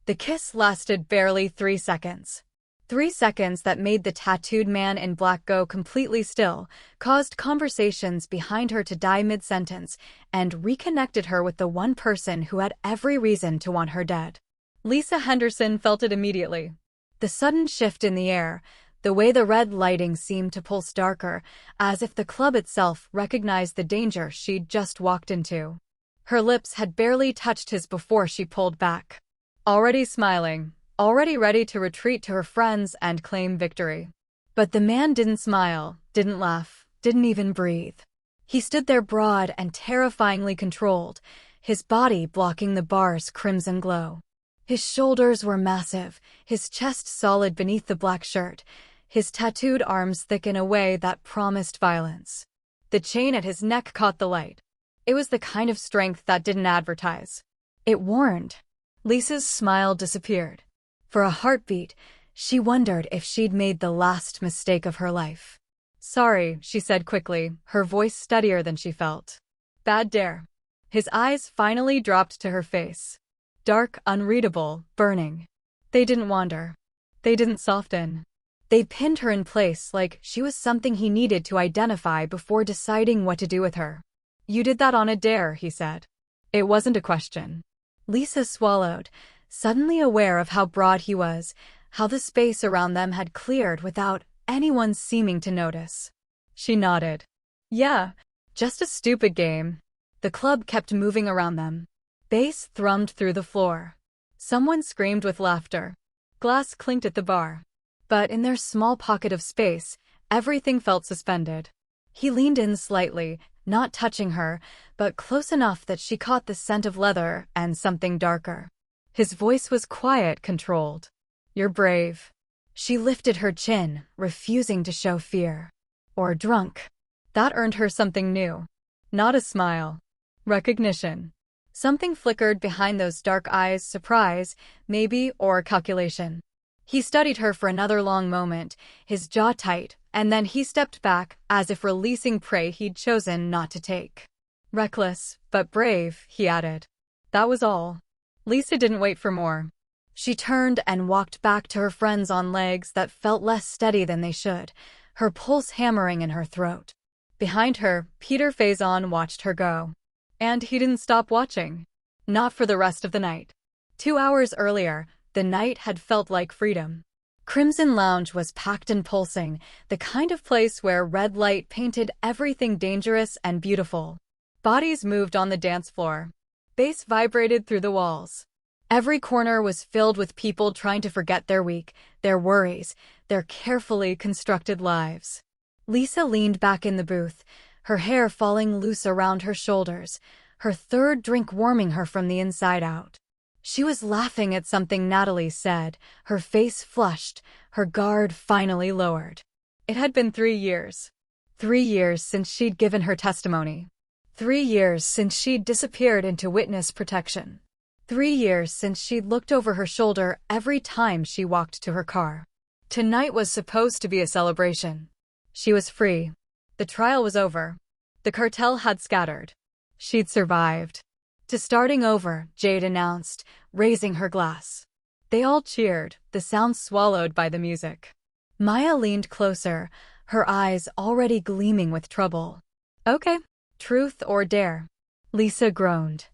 The kiss lasted barely 3 seconds. 3 seconds that made the tattooed man in black go completely still, caused conversations behind her to die mid-sentence, and reconnected her with the one person who had every reason to want her dead. Lisa Henderson felt it immediately. The sudden shift in the air, the way the red lighting seemed to pulse darker, as if the club itself recognized the danger she'd just walked into. Her lips had barely touched his before she pulled back. Already smiling, already ready to retreat to her friends and claim victory. But the man didn't smile, didn't laugh, didn't even breathe. He stood there broad and terrifyingly controlled, his body blocking the bar's crimson glow. His shoulders were massive, his chest solid beneath the black shirt, his tattooed arms thick in a way that promised violence. The chain at his neck caught the light. It was the kind of strength that didn't advertise. It warned. Lisa's smile disappeared. For a heartbeat, she wondered if she'd made the last mistake of her life. "Sorry," she said quickly, her voice steadier than she felt. "Bad dare." His eyes finally dropped to her face. Dark, unreadable, burning. They didn't wander. They didn't soften. They pinned her in place like she was something he needed to identify before deciding what to do with her. "You did that on a dare," he said. It wasn't a question. Lisa swallowed, suddenly aware of how broad he was, how the space around them had cleared without anyone seeming to notice. She nodded. "Yeah, just a stupid game." The club kept moving around them. Bass thrummed through the floor. Someone screamed with laughter. Glass clinked at the bar. But in their small pocket of space, everything felt suspended. He leaned in slightly, not touching her, but close enough that she caught the scent of leather and something darker. His voice was quiet, controlled. "You're brave." She lifted her chin, refusing to show fear. Or drunk. That earned her something new. Not a smile. Recognition. Something flickered behind those dark eyes, surprise, maybe, or calculation. He studied her for another long moment, his jaw tight, and then he stepped back, as if releasing prey he'd chosen not to take. "Reckless, but brave," he added. That was all. Lisa didn't wait for more. She turned and walked back to her friends on legs that felt less steady than they should, her pulse hammering in her throat. Behind her, Peter Faison watched her go. And he didn't stop watching. Not for the rest of the night. 2 hours earlier, the night had felt like freedom. Crimson Lounge was packed and pulsing, the kind of place where red light painted everything dangerous and beautiful. Bodies moved on the dance floor. Bass vibrated through the walls. Every corner was filled with people trying to forget their week, their worries, their carefully constructed lives. Lisa leaned back in the booth, her hair falling loose around her shoulders, her third drink warming her from the inside out. She was laughing at something Natalie said, her face flushed, her guard finally lowered. It had been 3 years. 3 years since she'd given her testimony. 3 years since she'd disappeared into witness protection. 3 years since she'd looked over her shoulder every time she walked to her car. Tonight was supposed to be a celebration. She was free. The trial was over. The cartel had scattered. She'd survived. "To starting over," Jade announced, raising her glass. They all cheered, the sound swallowed by the music. Maya leaned closer, her eyes already gleaming with trouble. "Okay. Truth or dare?" Lisa groaned.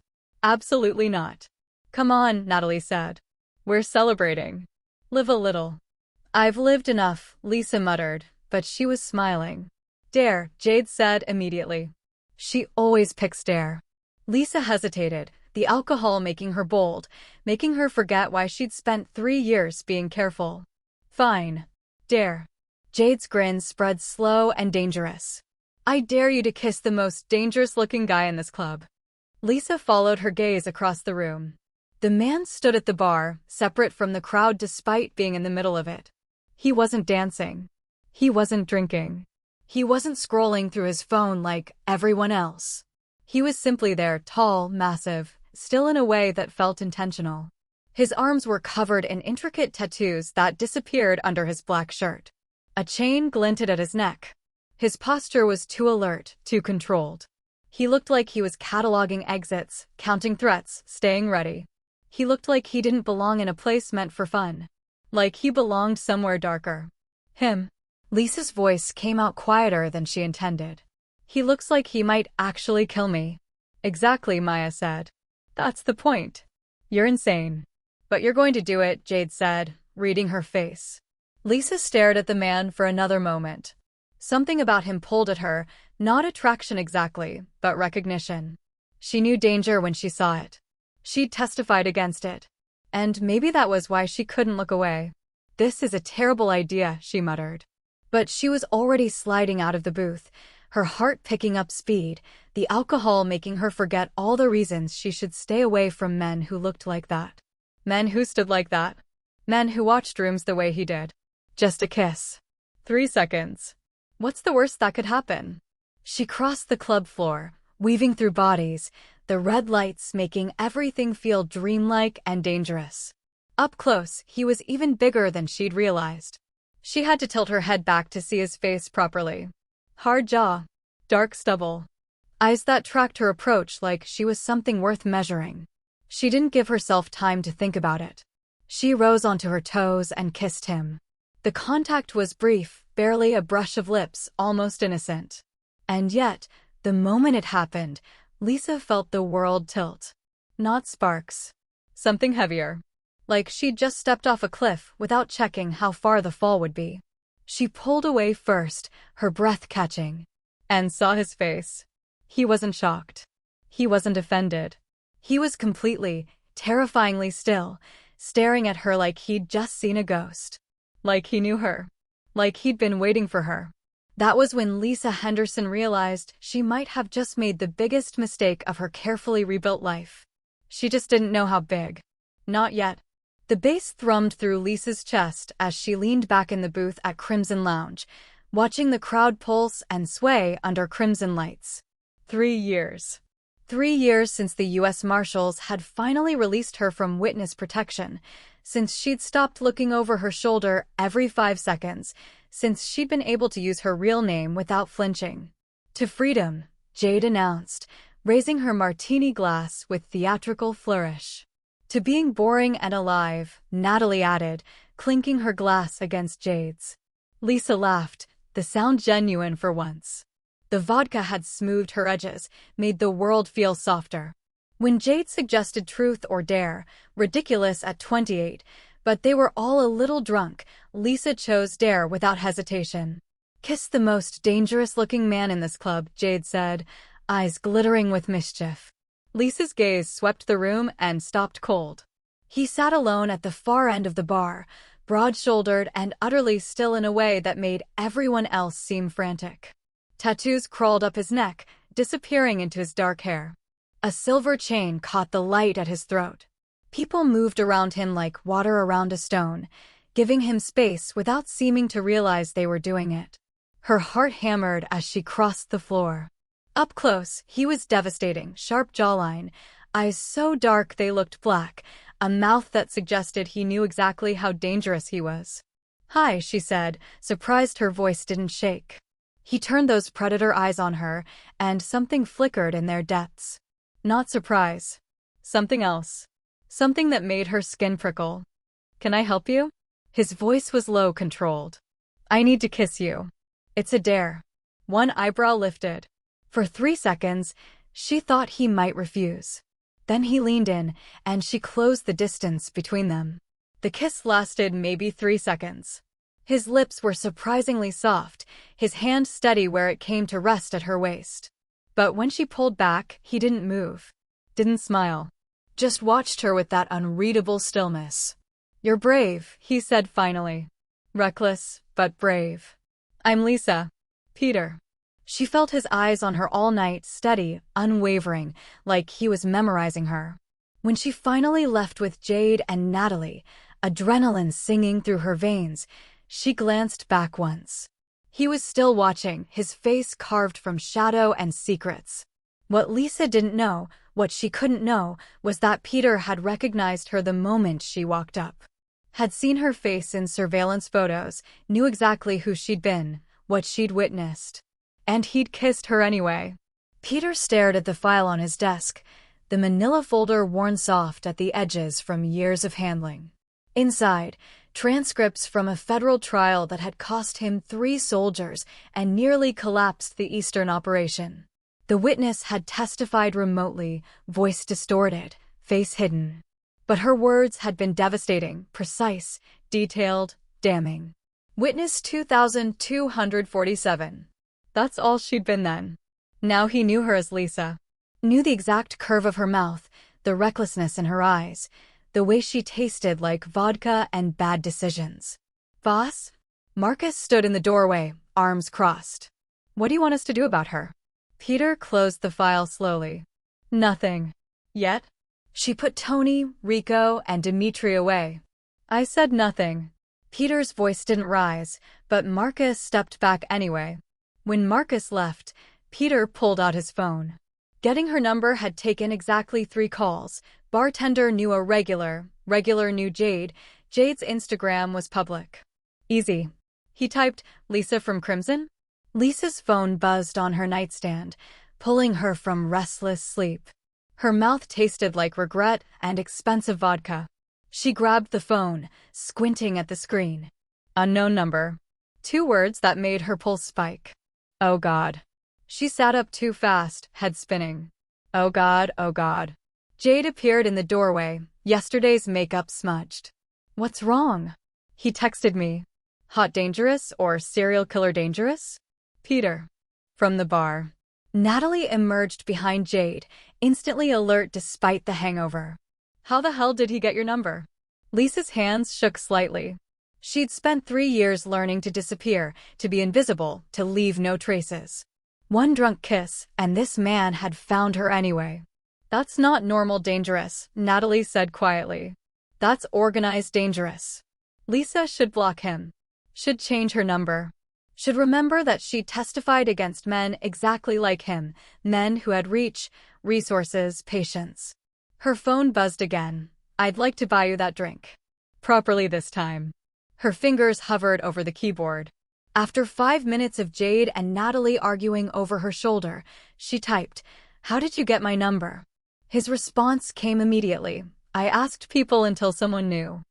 "Absolutely not." "Come on," Natalie said. "We're celebrating. Live a little." "I've lived enough," Lisa muttered, but she was smiling. "Dare," Jade said immediately. She always picks dare. Lisa hesitated, the alcohol making her bold, making her forget why she'd spent 3 years being careful. "Fine. Dare." Jade's grin spread slow and dangerous. "I dare you to kiss the most dangerous-looking guy in this club." Lisa followed her gaze across the room. The man stood at the bar, separate from the crowd despite being in the middle of it. He wasn't dancing. He wasn't drinking. He wasn't scrolling through his phone like everyone else. He was simply there, tall, massive, still in a way that felt intentional. His arms were covered in intricate tattoos that disappeared under his black shirt. A chain glinted at his neck. His posture was too alert, too controlled. He looked like he was cataloging exits, counting threats, staying ready. He looked like he didn't belong in a place meant for fun. Like he belonged somewhere darker. Him. Lisa's voice came out quieter than she intended. He looks like he might actually kill me. Exactly, Maya said. That's the point. You're insane. But you're going to do it, Jade said, reading her face. Lisa stared at the man for another moment. Something about him pulled at her, not attraction exactly, but recognition. She knew danger when she saw it. She'd testified against it. And maybe that was why she couldn't look away. This is a terrible idea, she muttered. But she was already sliding out of the booth, her heart picking up speed, the alcohol making her forget all the reasons she should stay away from men who looked like that. Men who stood like that. Men who watched rooms the way he did. Just a kiss. 3 seconds. What's the worst that could happen? She crossed the club floor, weaving through bodies, the red lights making everything feel dreamlike and dangerous. Up close, he was even bigger than she'd realized. She had to tilt her head back to see his face properly. Hard jaw. Dark stubble. Eyes that tracked her approach like she was something worth measuring. She didn't give herself time to think about it. She rose onto her toes and kissed him. The contact was brief, barely a brush of lips, almost innocent. And yet, the moment it happened, Lisa felt the world tilt. Not sparks. Something heavier. Like she'd just stepped off a cliff without checking how far the fall would be. She pulled away first, her breath catching, and saw his face. He wasn't shocked. He wasn't offended. He was completely, terrifyingly still, staring at her like he'd just seen a ghost. Like he knew her. Like he'd been waiting for her. That was when Lisa Henderson realized she might have just made the biggest mistake of her carefully rebuilt life. She just didn't know how big. Not yet. The bass thrummed through Lisa's chest as she leaned back in the booth at Crimson Lounge, watching the crowd pulse and sway under crimson lights. 3 years. 3 years since the U.S. Marshals had finally released her from witness protection, since she'd stopped looking over her shoulder every 5 seconds, since she'd been able to use her real name without flinching. To freedom, Jade announced, raising her martini glass with theatrical flourish. To being boring and alive, Natalie added, clinking her glass against Jade's. Lisa laughed, the sound genuine for once. The vodka had smoothed her edges, made the world feel softer. When Jade suggested truth or dare, ridiculous at 28, but they were all a little drunk, Lisa chose dare without hesitation. Kiss the most dangerous-looking man in this club, Jade said, eyes glittering with mischief. Lisa's gaze swept the room and stopped cold. He sat alone at the far end of the bar, broad-shouldered and utterly still in a way that made everyone else seem frantic. Tattoos crawled up his neck, disappearing into his dark hair. A silver chain caught the light at his throat. People moved around him like water around a stone, giving him space without seeming to realize they were doing it. Her heart hammered as she crossed the floor. Up close, he was devastating, sharp jawline, eyes so dark they looked black, a mouth that suggested he knew exactly how dangerous he was. "Hi," she said, surprised her voice didn't shake. He turned those predator eyes on her, and something flickered in their depths. Not surprise. Something else. Something that made her skin prickle. "Can I help you?" His voice was low, controlled. "I need to kiss you. It's a dare." One eyebrow lifted. For 3 seconds, she thought he might refuse. Then he leaned in, and she closed the distance between them. The kiss lasted maybe 3 seconds. His lips were surprisingly soft, his hand steady where it came to rest at her waist. But when she pulled back, he didn't move. Didn't smile. Just watched her with that unreadable stillness. "You're brave," he said finally. "Reckless, but brave." "I'm Lisa. Peter." She felt his eyes on her all night, steady, unwavering, like he was memorizing her. When she finally left with Jade and Natalie, adrenaline singing through her veins, she glanced back once. He was still watching, his face carved from shadow and secrets. What Lisa didn't know, what she couldn't know, was that Peter had recognized her the moment she walked up. Had seen her face in surveillance photos, knew exactly who she'd been, what she'd witnessed. And he'd kissed her anyway. Peter stared at the file on his desk, the manila folder worn soft at the edges from years of handling. Inside, transcripts from a federal trial that had cost him 3 soldiers and nearly collapsed the Eastern operation. The witness had testified remotely, voice distorted, face hidden. But her words had been devastating, precise, detailed, damning. Witness 2247. That's all she'd been then. Now he knew her as Lisa. Knew the exact curve of her mouth, the recklessness in her eyes, the way she tasted like vodka and bad decisions. Boss? Marcus stood in the doorway, arms crossed. What do you want us to do about her? Peter closed the file slowly. Nothing. Yet? She put Tony, Rico, and Dimitri away. I said nothing. Peter's voice didn't rise, but Marcus stepped back anyway. When Marcus left, Peter pulled out his phone. Getting her number had taken exactly 3 calls. Bartender knew a regular knew Jade. Jade's Instagram was public. Easy. He typed, Lisa from Crimson? Lisa's phone buzzed on her nightstand, pulling her from restless sleep. Her mouth tasted like regret and expensive vodka. She grabbed the phone, squinting at the screen. Unknown number. 2 words that made her pulse spike. Oh God. She sat up too fast, head spinning. Oh God, oh God. Jade appeared in the doorway, yesterday's makeup smudged. What's wrong? He texted me. Hot dangerous or serial killer dangerous? Peter. From the bar. Natalie emerged behind Jade, instantly alert despite the hangover. How the hell did he get your number? Lisa's hands shook slightly. She'd spent 3 years learning to disappear, to be invisible, to leave no traces. 1 drunk kiss, and this man had found her anyway. That's not normal dangerous, Natalie said quietly. That's organized dangerous. Lisa should block him. Should change her number. Should remember that she testified against men exactly like him, men who had reach, resources, patience. Her phone buzzed again. I'd like to buy you that drink. Properly this time. Her fingers hovered over the keyboard. After 5 minutes of Jade and Natalie arguing over her shoulder, she typed, How did you get my number? His response came immediately. I asked people until someone knew.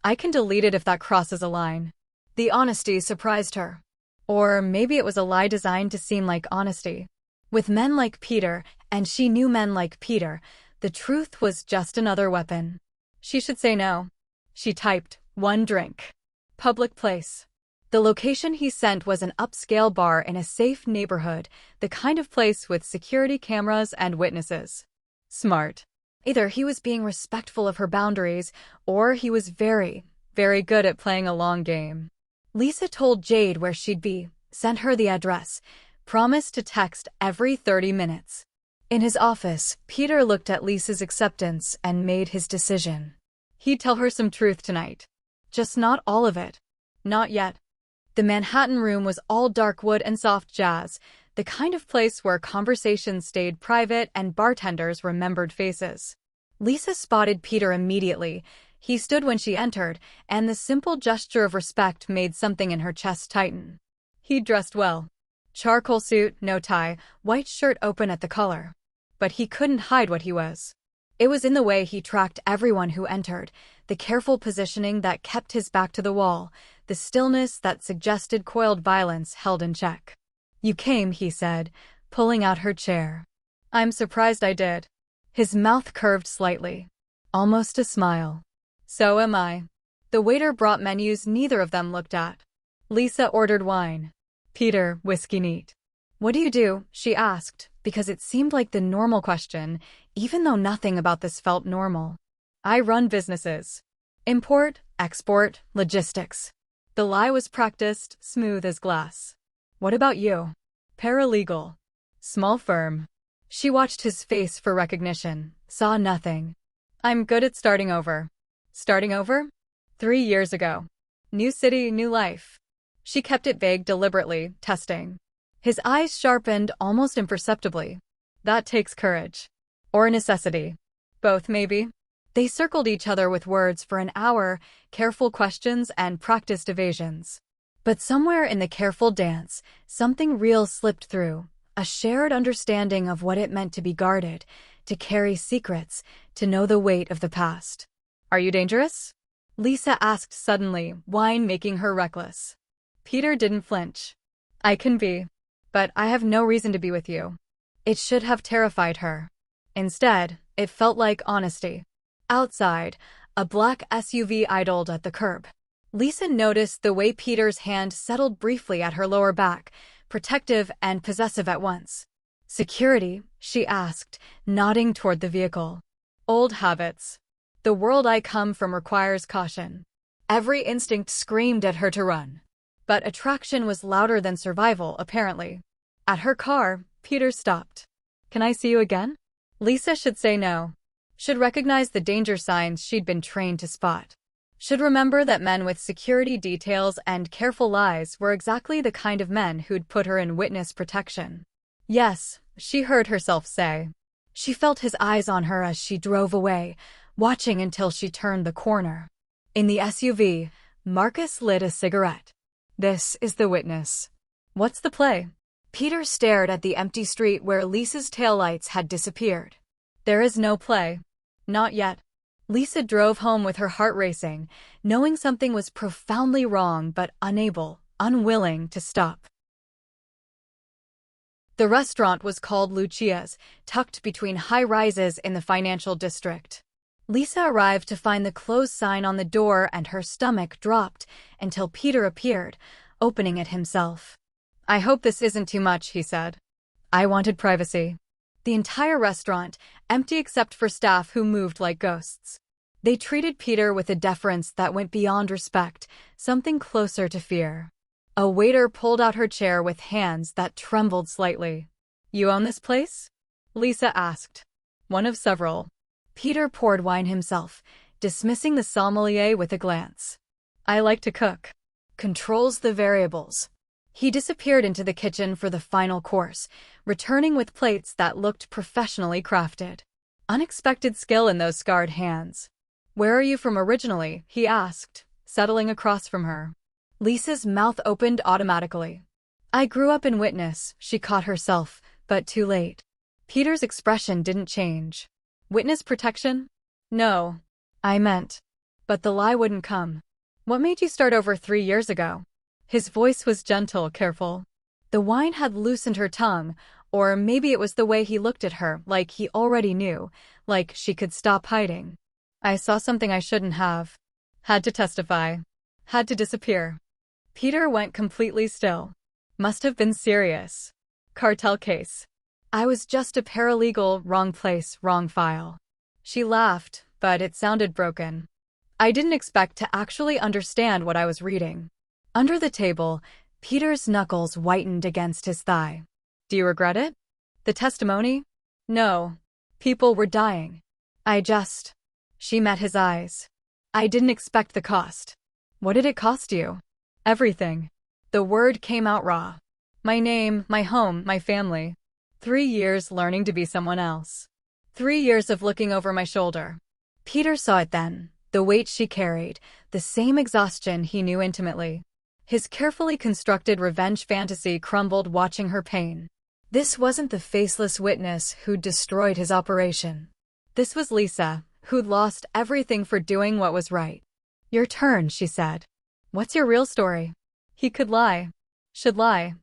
I can delete it if that crosses a line. The honesty surprised her. Or maybe it was a lie designed to seem like honesty. With men like Peter, and she knew men like Peter, the truth was just another weapon. She should say no. She typed, 1 drink. Public place. The location he sent was an upscale bar in a safe neighborhood, the kind of place with security cameras and witnesses. Smart. Either he was being respectful of her boundaries, or he was very, very good at playing a long game. Lisa told Jade where she'd be, sent her the address, promised to text every 30 minutes. In his office, Peter looked at Lisa's acceptance and made his decision. He'd tell her some truth tonight. Just not all of it. Not yet. The Manhattan room was all dark wood and soft jazz, the kind of place where conversations stayed private and bartenders remembered faces. Lisa spotted Peter immediately. He stood when she entered, and the simple gesture of respect made something in her chest tighten. He dressed well. Charcoal suit, no tie, white shirt open at the collar. But he couldn't hide what he was. It was in the way he tracked everyone who entered, the careful positioning that kept his back to the wall, the stillness that suggested coiled violence held in check. You came, he said, pulling out her chair. I'm surprised I did. His mouth curved slightly. Almost a smile. So am I. The waiter brought menus neither of them looked at. Lisa ordered wine. Peter, whiskey neat. What do you do? She asked, because it seemed like the normal question, even though nothing about this felt normal. I run businesses. Import, export, logistics. The lie was practiced, smooth as glass. What about you? Paralegal. Small firm. She watched his face for recognition, saw nothing. I'm good at starting over. Starting over? 3 years ago. New city, new life. She kept it vague deliberately, testing. His eyes sharpened almost imperceptibly. That takes courage. Or necessity. Both, maybe. They circled each other with words for an hour, careful questions and practiced evasions. But somewhere in the careful dance, something real slipped through, a shared understanding of what it meant to be guarded, to carry secrets, to know the weight of the past. Are you dangerous? Lisa asked suddenly, wine making her reckless. Peter didn't flinch. I can be. But I have no reason to be with you. It should have terrified her. Instead, it felt like honesty. Outside, a black SUV idled at the curb. Lisa noticed the way Peter's hand settled briefly at her lower back, protective and possessive at once. Security, she asked, nodding toward the vehicle. Old habits. The world I come from requires caution. Every instinct screamed at her to run. But attraction was louder than survival, apparently. At her car, Peter stopped. Can I see you again? Lisa should say no. Should recognize the danger signs she'd been trained to spot. Should remember that men with security details and careful lies were exactly the kind of men who'd put her in witness protection. Yes, she heard herself say. She felt his eyes on her as she drove away, watching until she turned the corner. In the SUV, Marcus lit a cigarette. This is the witness. What's the play? Peter stared at the empty street where Lisa's taillights had disappeared. There is no play. Not yet. Lisa drove home with her heart racing, knowing something was profoundly wrong but unwilling to stop. The restaurant was called Lucia's, tucked between high-rises in the financial district. Lisa arrived to find the closed sign on the door and her stomach dropped until Peter appeared, opening it himself. I hope this isn't too much, he said. I wanted privacy. The entire restaurant, empty except for staff who moved like ghosts. They treated Peter with a deference that went beyond respect, something closer to fear. A waiter pulled out her chair with hands that trembled slightly. You own this place? Lisa asked. One of several. Peter poured wine himself, dismissing the sommelier with a glance. I like to cook. Controls the variables. He disappeared into the kitchen for the final course, returning with plates that looked professionally crafted. Unexpected skill in those scarred hands. Where are you from originally? He asked, settling across from her. Lisa's mouth opened automatically. I grew up in Witness, she caught herself, but too late. Peter's expression didn't change. Witness protection? No. I meant. But the lie wouldn't come. What made you start over 3 years ago? His voice was gentle, careful. The wine had loosened her tongue, or maybe it was the way he looked at her, like he already knew, like she could stop hiding. I saw something I shouldn't have. Had to testify. Had to disappear. Peter went completely still. Must have been serious. Cartel case. I was just a paralegal, wrong place, wrong file. She laughed, but it sounded broken. I didn't expect to actually understand what I was reading. Under the table, Peter's knuckles whitened against his thigh. Do you regret it? The testimony? No. People were dying. She met his eyes. I didn't expect the cost. What did it cost you? Everything. The word came out raw. My name, my home, my family. 3 years learning to be someone else. 3 years of looking over my shoulder. Peter saw it then, the weight she carried, the same exhaustion he knew intimately. His carefully constructed revenge fantasy crumbled watching her pain. This wasn't the faceless witness who'd destroyed his operation. This was Lisa, who'd lost everything for doing what was right. Your turn, she said. What's your real story? He could lie. Should lie.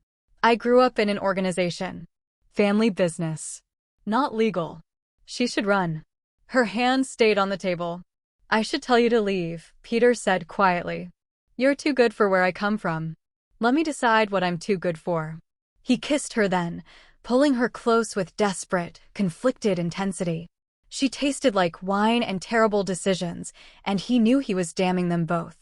I grew up in an organization. Family business. Not legal. She should run. Her hand stayed on the table. I should tell you to leave, Peter said quietly. You're too good for where I come from. Let me decide what I'm too good for. He kissed her then, pulling her close with desperate, conflicted intensity. She tasted like wine and terrible decisions, and he knew he was damning them both.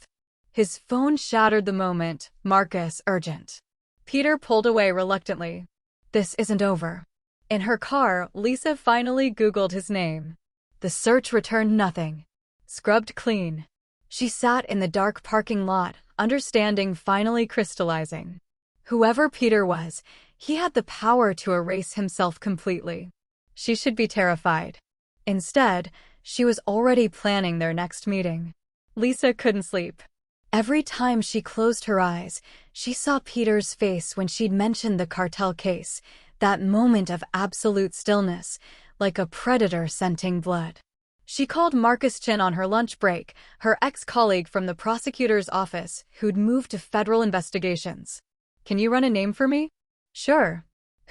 His phone shattered the moment. Marcus, urgent. Peter pulled away reluctantly. This isn't over. In her car, Lisa finally Googled his name. The search returned nothing. Scrubbed clean. She sat in the dark parking lot, understanding finally crystallizing. Whoever Peter was, he had the power to erase himself completely. She should be terrified. Instead, she was already planning their next meeting. Lisa couldn't sleep. Every time she closed her eyes, she saw Peter's face when she'd mentioned the cartel case, that moment of absolute stillness, like a predator scenting blood. She called Marcus Chin on her lunch break, her ex-colleague from the prosecutor's office who'd moved to federal investigations. "Can you run a name for me?" "Sure."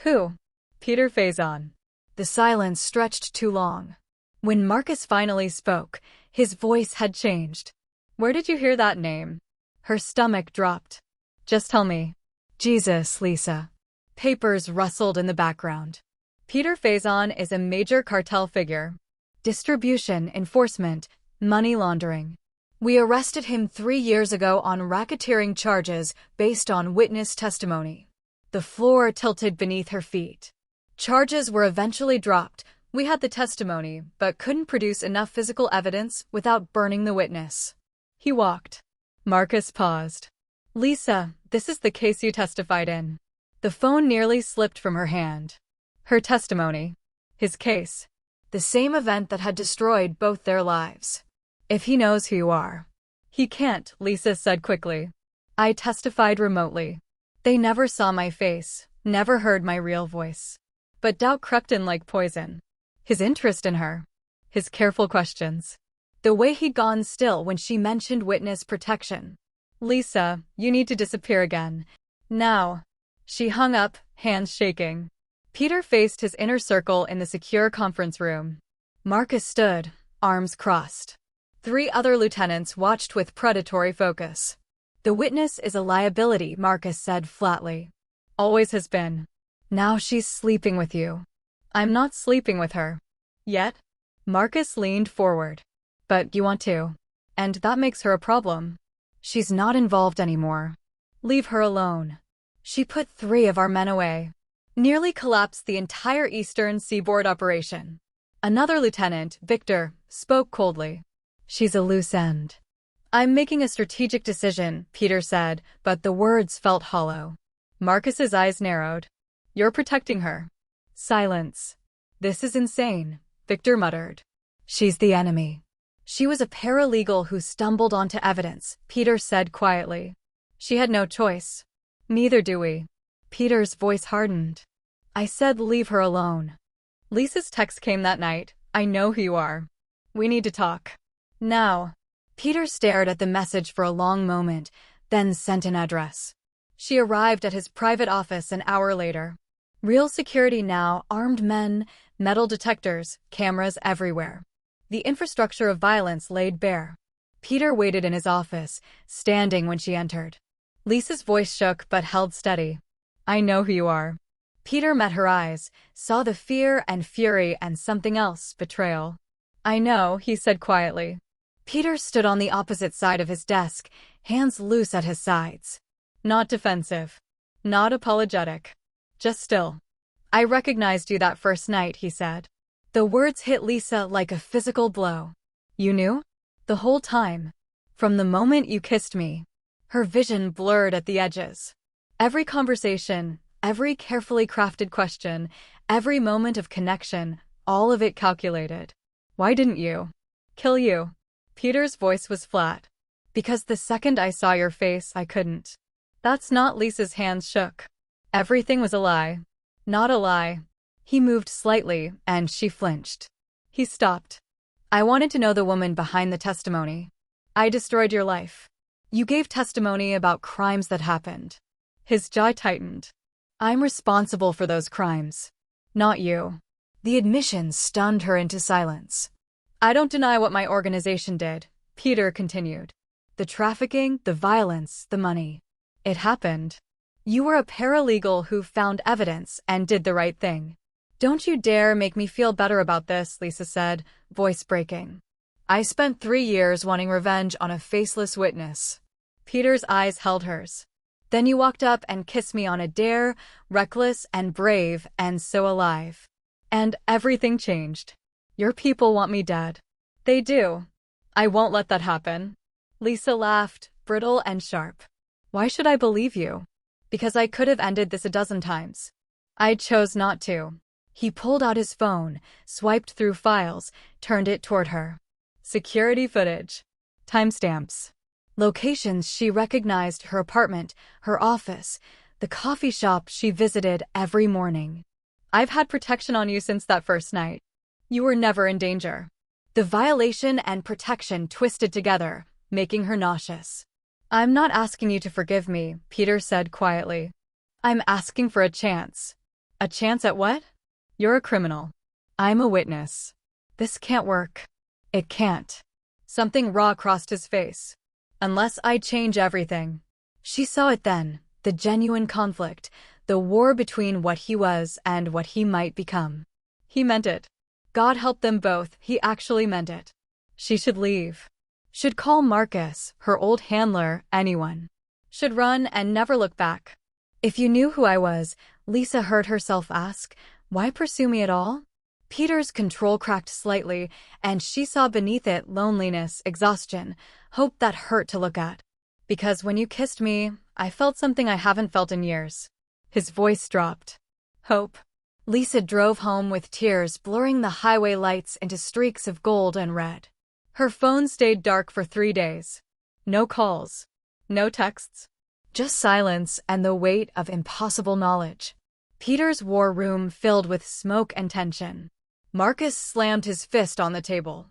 "Who?" "Peter Faison." The silence stretched too long. When Marcus finally spoke, his voice had changed. "Where did you hear that name?" Her stomach dropped. "Just tell me." "Jesus, Lisa." Papers rustled in the background. "Peter Faison is a major cartel figure. Distribution, enforcement, money laundering. We arrested him 3 years ago on racketeering charges based on witness testimony." The floor tilted beneath her feet. "Charges were eventually dropped. We had the testimony, but couldn't produce enough physical evidence without burning the witness." He walked. Marcus paused. "Lisa, this is the case you testified in." The phone nearly slipped from her hand. Her testimony. His case. The same event that had destroyed both their lives. "If he knows who you are." "He can't," Lisa said quickly. "I testified remotely. They never saw my face, never heard my real voice." But doubt crept in like poison. His interest in her. His careful questions. The way he'd gone still when she mentioned witness protection. "Lisa, you need to disappear again. Now." She hung up, hands shaking. Peter faced his inner circle in the secure conference room. Marcus stood, arms crossed. 3 other lieutenants watched with predatory focus. "The witness is a liability," Marcus said flatly. "Always has been. Now she's sleeping with you." "I'm not sleeping with her. Yet." Marcus leaned forward. "But you want to. And that makes her a problem." "She's not involved anymore. Leave her alone." "She put 3 of our men away. Nearly collapsed the entire Eastern Seaboard operation." Another lieutenant, Victor, spoke coldly. "She's a loose end." "I'm making a strategic decision," Peter said, but the words felt hollow. Marcus's eyes narrowed. "You're protecting her." Silence. "This is insane," Victor muttered. "She's the enemy." "She was a paralegal who stumbled onto evidence," Peter said quietly. "She had no choice." "Neither do we." Peter's voice hardened. "I said leave her alone." Lisa's text came that night. "I know who you are. We need to talk. Now." Peter stared at the message for a long moment, then sent an address. She arrived at his private office an hour later. Real security now, armed men, metal detectors, cameras everywhere. The infrastructure of violence laid bare. Peter waited in his office, standing when she entered. Lisa's voice shook but held steady. "I know who you are." Peter met her eyes, saw the fear and fury and something else, betrayal. "I know," he said quietly. Peter stood on the opposite side of his desk, hands loose at his sides. Not defensive. Not apologetic. Just still. "I recognized you that first night," he said. The words hit Lisa like a physical blow. "You knew?" "The whole time. From the moment you kissed me." Her vision blurred at the edges. Every conversation, every carefully crafted question, every moment of connection, all of it calculated. "Why didn't you?" "Kill you." Peter's voice was flat. "Because the second I saw your face, I couldn't." "That's not." Lisa's hands shook. "Everything was a lie." "Not a lie." He moved slightly, and she flinched. He stopped. "I wanted to know the woman behind the testimony. I destroyed your life. You gave testimony about crimes that happened." His jaw tightened. "I'm responsible for those crimes. Not you." The admission stunned her into silence. "I don't deny what my organization did," Peter continued. "The trafficking, the violence, the money. It happened. You were a paralegal who found evidence and did the right thing." "Don't you dare make me feel better about this," Lisa said, voice breaking. "I spent 3 years wanting revenge on a faceless witness." Peter's eyes held hers. "Then you walked up and kissed me on a dare, reckless and brave and so alive. And everything changed. Your people want me dead." "They do. I won't let that happen." Lisa laughed, brittle and sharp. "Why should I believe you?" "Because I could have ended this a dozen times. I chose not to." He pulled out his phone, swiped through files, turned it toward her. Security footage. Timestamps. Locations she recognized: her apartment, her office, the coffee shop she visited every morning. "I've had protection on you since that first night." You were never in danger. The violation and protection twisted together, making her nauseous. I'm not asking you to forgive me, Peter said quietly. I'm asking for a chance. A chance at what? You're a criminal. I'm a witness. This can't work. It can't. Something raw crossed his face. Unless I change everything. She saw it then, the genuine conflict, the war between what he was and what he might become. He meant it. God help them both, he actually meant it. She should leave. Should call Marcus, her old handler, anyone. Should run and never look back. If you knew who I was, Lisa heard herself ask, why pursue me at all? Peter's control cracked slightly, and she saw beneath it loneliness, exhaustion, hope that hurt to look at. Because when you kissed me, I felt something I haven't felt in years. His voice dropped. Hope. Lisa drove home with tears blurring the highway lights into streaks of gold and red. Her phone stayed dark for 3 days. No calls. No texts. Just silence and the weight of impossible knowledge. Peter's war room filled with smoke and tension. Marcus slammed his fist on the table.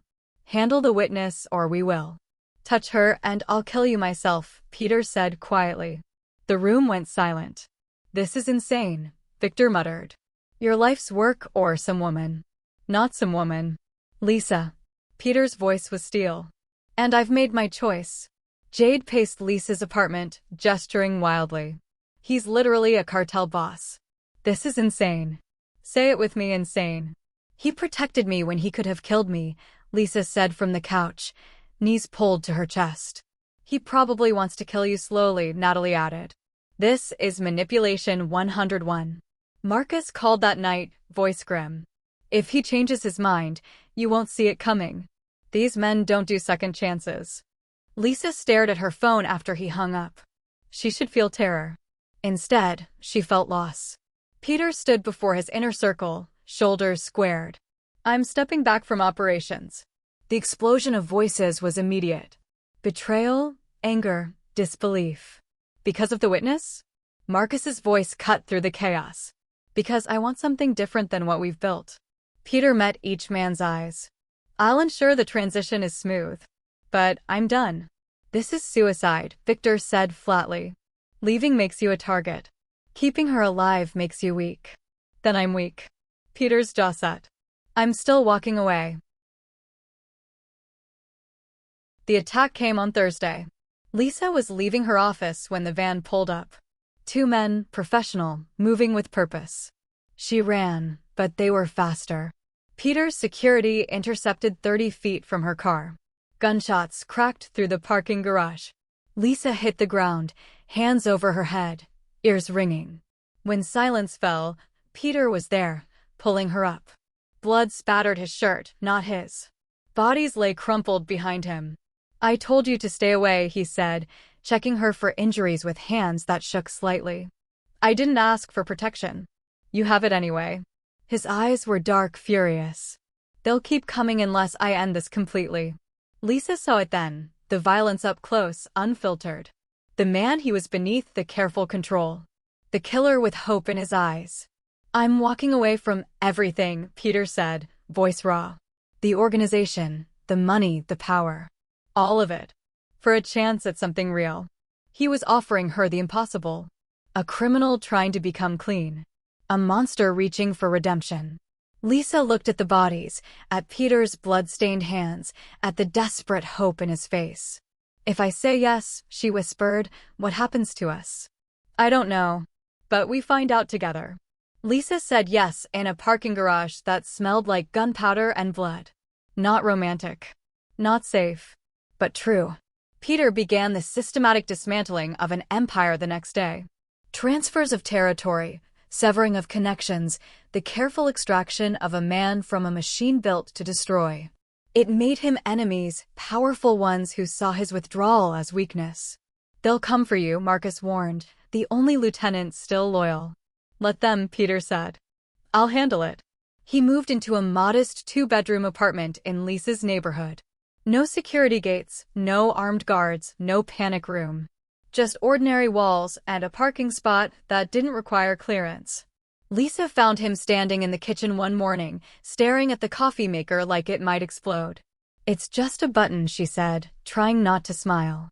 Handle the witness or we will. Touch her and I'll kill you myself, Peter said quietly. The room went silent. This is insane, Victor muttered. Your life's work or some woman. Not some woman. Lisa. Peter's voice was steel. And I've made my choice. Jade paced Lisa's apartment, gesturing wildly. He's literally a cartel boss. This is insane. Say it with me, insane. He protected me when he could have killed me, Lisa said from the couch, knees pulled to her chest. He probably wants to kill you slowly, Natalie added. This is manipulation 101. Marcus called that night, voice grim. If he changes his mind, you won't see it coming. These men don't do second chances. Lisa stared at her phone after he hung up. She should feel terror. Instead, she felt loss. Peter stood before his inner circle, shoulders squared. I'm stepping back from operations. The explosion of voices was immediate. Betrayal, anger, disbelief. Because of the witness? Marcus's voice cut through the chaos. Because I want something different than what we've built. Peter met each man's eyes. I'll ensure the transition is smooth. But I'm done. This is suicide, Victor said flatly. Leaving makes you a target. Keeping her alive makes you weak. Then I'm weak. Peter's jaw set. I'm still walking away. The attack came on Thursday. Lisa was leaving her office when the van pulled up. 2 men, professional, moving with purpose. She ran, but they were faster. Peter's security intercepted 30 feet from her car. Gunshots cracked through the parking garage. Lisa hit the ground, hands over her head, ears ringing. When silence fell, Peter was there, pulling her up. Blood spattered his shirt, not his. Bodies lay crumpled behind him. I told you to stay away, he said, checking her for injuries with hands that shook slightly. I didn't ask for protection. You have it anyway. His eyes were dark, furious. They'll keep coming unless I end this completely. Lisa saw it then, the violence up close, unfiltered. The man he was beneath the careful control. The killer with hope in his eyes. I'm walking away from everything, Peter said, voice raw. The organization, the money, the power. All of it. For a chance at something real. He was offering her the impossible. A criminal trying to become clean. A monster reaching for redemption. Lisa looked at the bodies, at Peter's blood-stained hands, at the desperate hope in his face. If I say yes, she whispered, what happens to us? I don't know. But we find out together. Lisa said yes in a parking garage that smelled like gunpowder and blood. Not romantic. Not safe. But true. Peter began the systematic dismantling of an empire the next day. Transfers of territory, severing of connections, the careful extraction of a man from a machine built to destroy. It made him enemies, powerful ones who saw his withdrawal as weakness. They'll come for you, Marcus warned, the only lieutenant still loyal. Let them, Peter said. I'll handle it. He moved into a modest 2-bedroom apartment in Lisa's neighborhood. No security gates, no armed guards, no panic room. Just ordinary walls and a parking spot that didn't require clearance. Lisa found him standing in the kitchen one morning, staring at the coffee maker like it might explode. "It's just a button," she said, trying not to smile.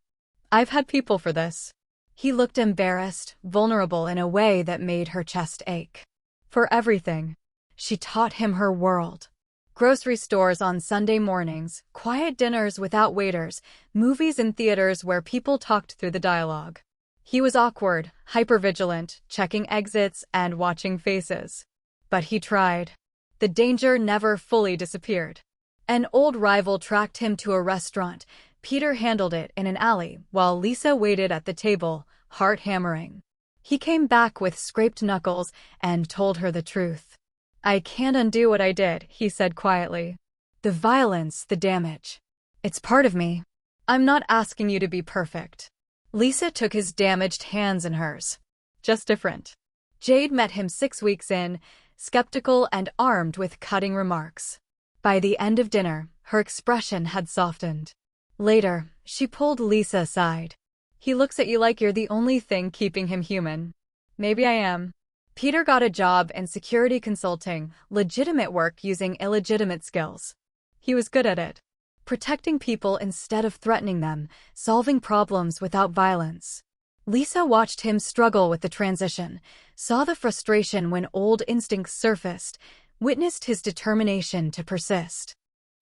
"I've had people for this." He looked embarrassed, vulnerable in a way that made her chest ache. For everything. She taught him her world. Grocery stores on Sunday mornings, quiet dinners without waiters, movies in theaters where people talked through the dialogue. He was awkward, hypervigilant, checking exits and watching faces. But he tried. The danger never fully disappeared. An old rival tracked him to a restaurant. Peter handled it in an alley, while Lisa waited at the table, heart hammering. He came back with scraped knuckles and told her the truth. "I can't undo what I did," he said quietly. "The violence, the damage. It's part of me. I'm not asking you to be perfect." Lisa took his damaged hands in hers. "Just different." Jade met him 6 weeks in, skeptical and armed with cutting remarks. By the end of dinner, her expression had softened. Later, she pulled Lisa aside. "He looks at you like you're the only thing keeping him human." "Maybe I am." Peter got a job in security consulting, legitimate work using illegitimate skills. He was good at it. Protecting people instead of threatening them, solving problems without violence. Lisa watched him struggle with the transition, saw the frustration when old instincts surfaced, witnessed his determination to persist.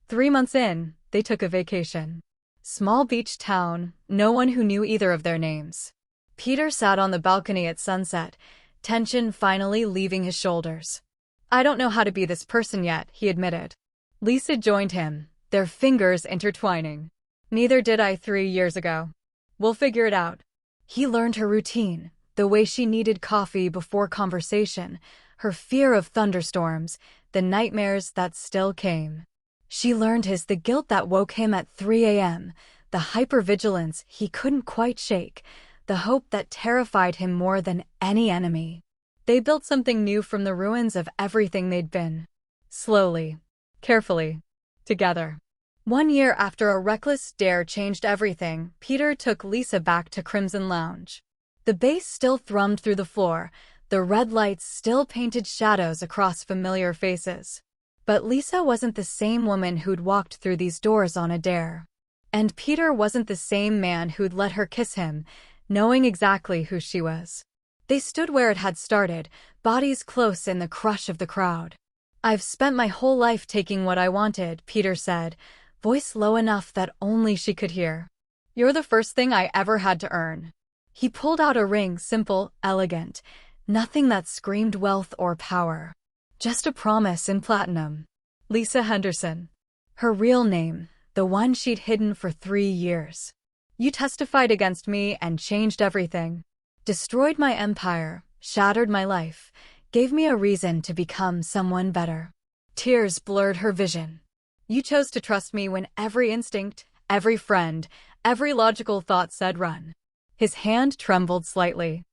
3 months in, they took a vacation. Small beach town, no one who knew either of their names. Peter sat on the balcony at sunset, tension finally leaving his shoulders. "I don't know how to be this person yet," he admitted. Lisa joined him, their fingers intertwining. "Neither did I 3 years ago. We'll figure it out." He learned her routine, the way she needed coffee before conversation, her fear of thunderstorms, the nightmares that still came. She learned the guilt that woke him at 3 a.m., the hypervigilance he couldn't quite shake, the hope that terrified him more than any enemy. They built something new from the ruins of everything they'd been. Slowly, carefully, together. 1 year after a reckless dare changed everything, Peter took Lisa back to Crimson Lounge. The bass still thrummed through the floor, the red lights still painted shadows across familiar faces. But Lisa wasn't the same woman who'd walked through these doors on a dare. And Peter wasn't the same man who'd let her kiss him, knowing exactly who she was. They stood where it had started, bodies close in the crush of the crowd. "I've spent my whole life taking what I wanted," Peter said, voice low enough that only she could hear. "You're the first thing I ever had to earn." He pulled out a ring, simple, elegant, nothing that screamed wealth or power. Just a promise in platinum. Lisa Henderson. Her real name, the one she'd hidden for 3 years. "You testified against me and changed everything. Destroyed my empire, shattered my life, gave me a reason to become someone better." Tears blurred her vision. "You chose to trust me when every instinct, every friend, every logical thought said run." His hand trembled slightly.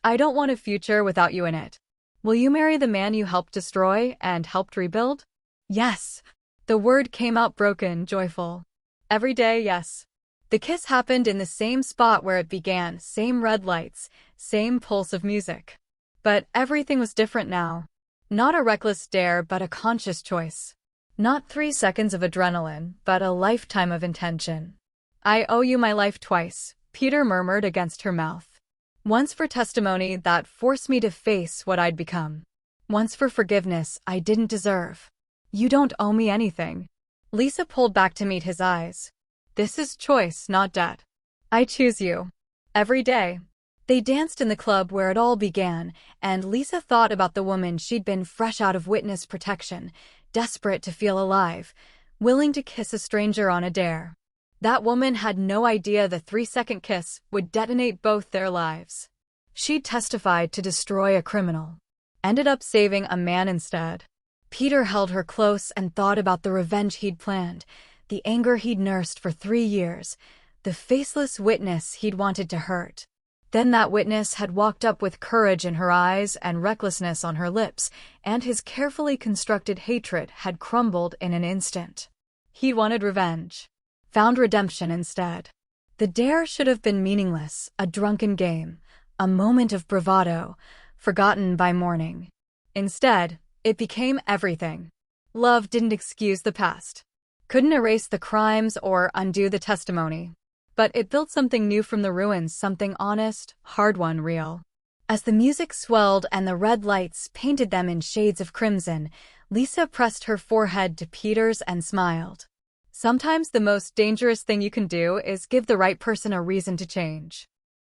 "I don't want a future without you in it. Will you marry the man you helped destroy and helped rebuild?" "Yes." The word came out broken, joyful. "Every day, yes." The kiss happened in the same spot where it began, same red lights, same pulse of music. But everything was different now. Not a reckless dare, but a conscious choice. Not 3 seconds of adrenaline, but a lifetime of intention. "I owe you my life twice," Peter murmured against her mouth. "Once for testimony that forced me to face what I'd become. Once for forgiveness I didn't deserve. You don't owe me anything." Lisa pulled back to meet his eyes. "This is choice, not debt. I choose you. Every day." They danced in the club where it all began, and Lisa thought about the woman she'd been fresh out of witness protection, desperate to feel alive, willing to kiss a stranger on a dare. That woman had no idea the 3-second kiss would detonate both their lives. She'd testified to destroy a criminal. Ended up saving a man instead. Peter held her close and thought about the revenge he'd planned, the anger he'd nursed for 3 years, the faceless witness he'd wanted to hurt. Then that witness had walked up with courage in her eyes and recklessness on her lips, and his carefully constructed hatred had crumbled in an instant. He wanted revenge. Found redemption instead. The dare should have been meaningless, a drunken game, a moment of bravado, forgotten by morning. Instead, it became everything. Love didn't excuse the past, couldn't erase the crimes or undo the testimony. But it built something new from the ruins, something honest, hard-won, real. As the music swelled and the red lights painted them in shades of crimson, Lisa pressed her forehead to Peter's and smiled. Sometimes the most dangerous thing you can do is give the right person a reason to change.